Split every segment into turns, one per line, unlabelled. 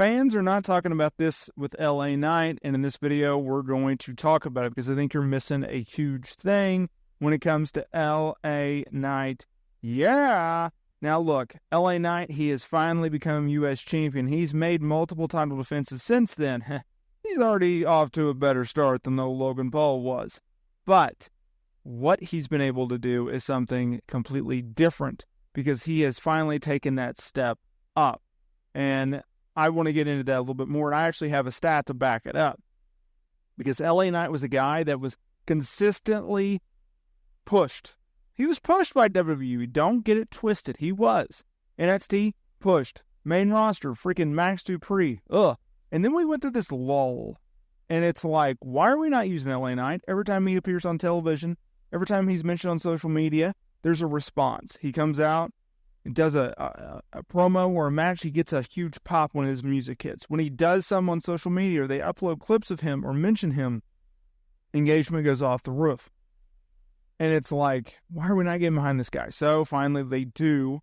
fans are not talking about this with LA Knight, and in this video, we're going to talk about it because I think you're missing a huge thing when it comes to LA Knight. Yeah! Now look, LA Knight, he has finally become U.S. champion. He's made multiple title defenses since then. He's already off to a better start than though Logan Paul was. But what he's been able to do is something completely different because he has finally taken that step up. And I want to get into that a little bit more, and I actually have a stat to back it up. Because LA Knight was a guy that was consistently pushed. He was pushed by WWE. Don't get it twisted. He was. NXT, pushed. Main roster, freaking Max Dupree. Ugh. And then we went through this lull. And it's like, why are we not using LA Knight? Every time he appears on television, every time he's mentioned on social media, there's a response. He comes out, does a promo or a match, he gets a huge pop when his music hits. When he does some on social media or they upload clips of him or mention him, engagement goes off the roof. And it's like, why are we not getting behind this guy? So finally they do.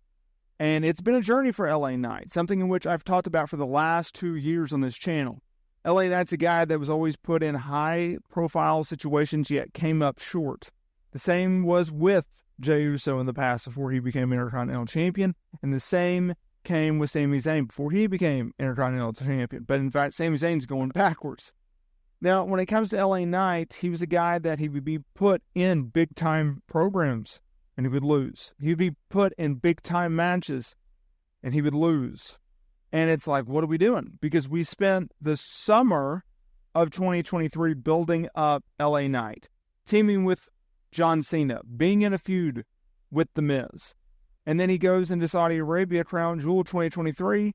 And it's been a journey for LA Knight, something in which I've talked about for the last 2 years on this channel. LA Knight's a guy that was always put in high-profile situations, yet came up short. The same was with Jey Uso in the past before he became Intercontinental Champion, and the same came with Sami Zayn before he became Intercontinental Champion. But in fact, Sami Zayn's going backwards. Now, when it comes to LA Knight, he was a guy that he would be put in big-time programs, and he would lose. He would be put in big-time matches, and he would lose. And it's like, what are we doing? Because we spent the summer of 2023 building up LA Knight, teaming with John Cena, being in a feud with The Miz. And then he goes into Saudi Arabia, Crown Jewel 2023,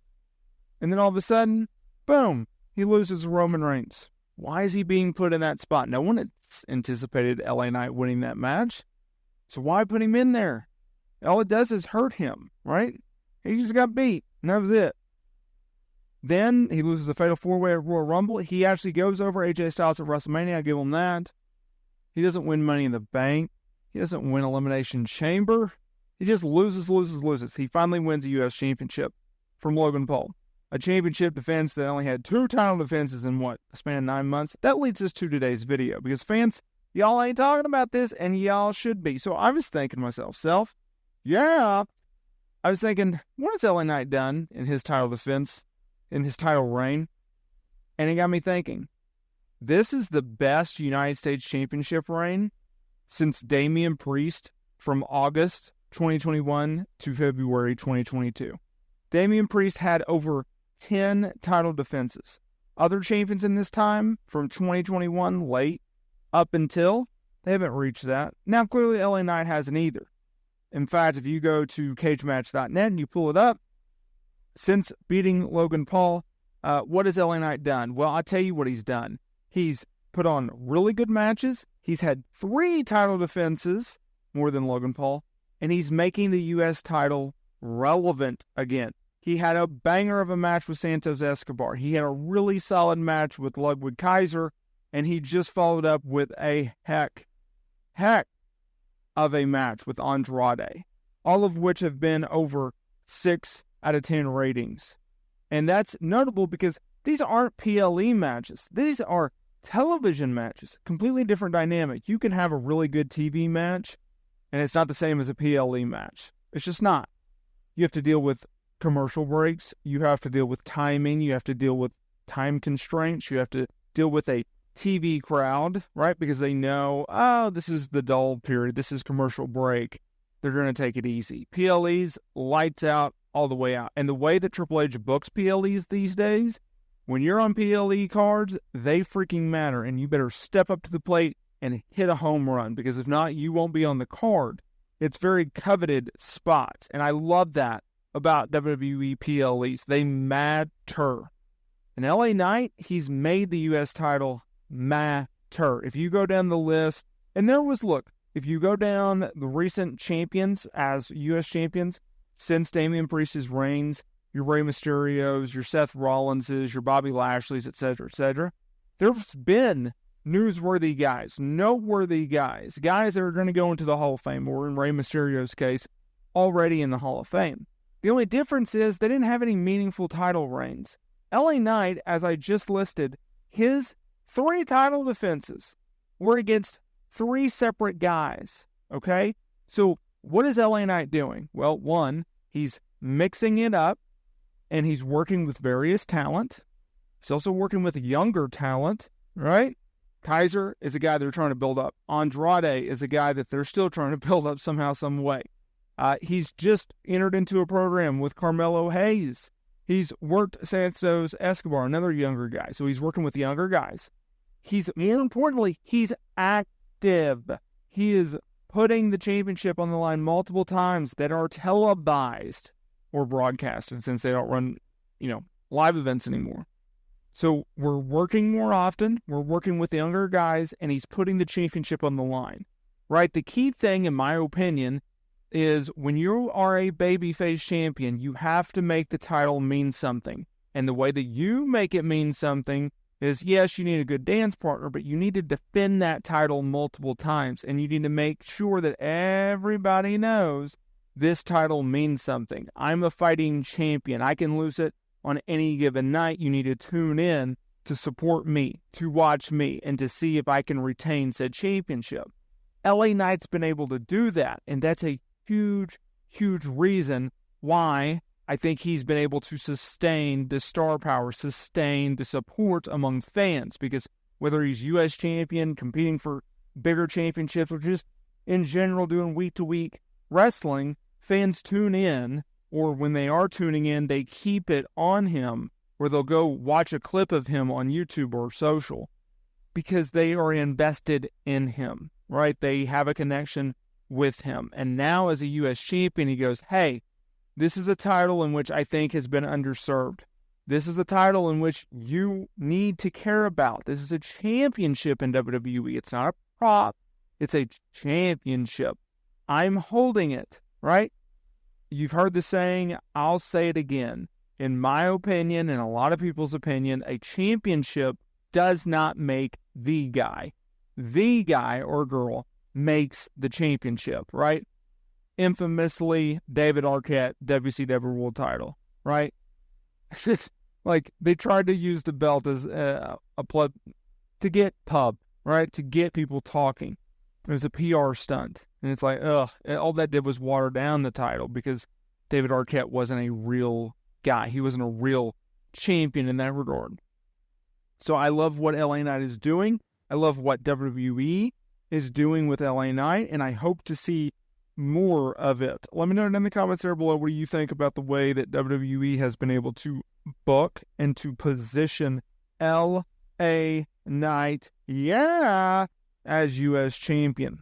and then all of a sudden, boom, he loses Roman Reigns. Why is he being put in that spot? No one anticipated LA Knight winning that match. So why put him in there? All it does is hurt him, right? He just got beat, and that was it. Then he loses the Fatal 4-Way at Royal Rumble. He actually goes over AJ Styles at WrestleMania. I give him that. He doesn't win Money in the Bank. He doesn't win Elimination Chamber. He just loses. He finally wins a U.S. championship from Logan Paul. A championship defense that only had 2 title defenses in, a span of 9 months. That leads us to today's video. Because fans, y'all ain't talking about this, and y'all should be. So I was thinking to myself, I was thinking, what has LA Knight done in his title defense, in his title reign? And it got me thinking, this is the best United States Championship reign since Damian Priest from August 2021 to February 2022. Damian Priest had over 10 title defenses. Other champions in this time, from 2021 late up until, they haven't reached that. Now, clearly, LA Knight hasn't either. In fact, if you go to cagematch.net and you pull it up, since beating Logan Paul, what has LA Knight done? Well, I'll tell you what he's done. He's put on really good matches. He's had 3 title defenses, more than Logan Paul, and he's making the U.S. title relevant again. He had a banger of a match with Santos Escobar. He had a really solid match with Ludwig Kaiser, and he just followed up with a heck of a match with Andrade, all of which have been over 6 out of 10 ratings. And that's notable because these aren't PLE matches. These are television matches. Completely different dynamic. You can have a really good TV match, and it's not the same as a PLE match. It's just not. You have to deal with commercial breaks. You have to deal with timing. You have to deal with time constraints. You have to deal with a TV crowd, right? Because they know, this is the dull period. This is commercial break. They're going to take it easy. PLEs, lights out, all the way out. And the way that Triple H books PLEs these days, when you're on PLE cards, they freaking matter. And you better step up to the plate and hit a home run. Because if not, you won't be on the card. It's very coveted spots. And I love that about WWE PLEs. They matter. And LA Knight, he's made the U.S. title matter. If you go down the list, and if you go down the recent champions as U.S. champions since Damian Priest's reigns, your Rey Mysterios, your Seth Rollinses, your Bobby Lashley's, etc., there's been newsworthy guys, noteworthy guys that are going to go into the Hall of Fame, or in Rey Mysterio's case, already in the Hall of Fame. The only difference is they didn't have any meaningful title reigns. LA Knight, as I just listed, his 3 title defenses were against 3 separate guys, okay? So what is LA Knight doing? Well, one, he's mixing it up, and he's working with various talent. He's also working with younger talent, right? Kaiser is a guy they're trying to build up. Andrade is a guy that they're still trying to build up somehow, some way. He's just entered into a program with Carmelo Hayes. He's worked Santos Escobar, another younger guy. So he's working with younger guys. More importantly, he's active. He is putting the championship on the line multiple times that are televised or broadcasted, since they don't run, live events anymore. So we're working more often. We're working with the younger guys, and he's putting the championship on the line, right? The key thing, in my opinion, is when you are a babyface champion, you have to make the title mean something. And the way that you make it mean something is, yes, you need a good dance partner, but you need to defend that title multiple times. And you need to make sure that everybody knows this title means something. I'm a fighting champion. I can lose it on any given night. You need to tune in to support me, to watch me, and to see if I can retain said championship. LA Knight's been able to do that, and that's a huge, huge reason why I think he's been able to sustain the star power, sustain the support among fans, because whether he's U.S. champion, competing for bigger championships, or just in general doing week-to-week wrestling, fans tune in, or when they are tuning in, they keep it on him, or they'll go watch a clip of him on YouTube or social, because they are invested in him, right? They have a connection with him. And now as a U.S. champion, he goes, hey, this is a title in which I think has been underserved. This is a title in which you need to care about. This is a championship in WWE. It's not a prop. It's a championship. I'm holding it, right? You've heard the saying, I'll say it again. In my opinion, and a lot of people's opinion, a championship does not make the guy. The guy or girl makes the championship, right? Infamously, David Arquette, WCW World Title, right? Like, they tried to use the belt as a plug to get pub, right? To get people talking. It was a PR stunt. And it's like, all that did was water down the title, because David Arquette wasn't a real guy. He wasn't a real champion in that regard. So I love what LA Knight is doing. I love what WWE is doing with LA Knight, and I hope to see more of it. Let me know in the comments there below what do you think about the way that WWE has been able to book and to position LA Knight, as U.S. champion.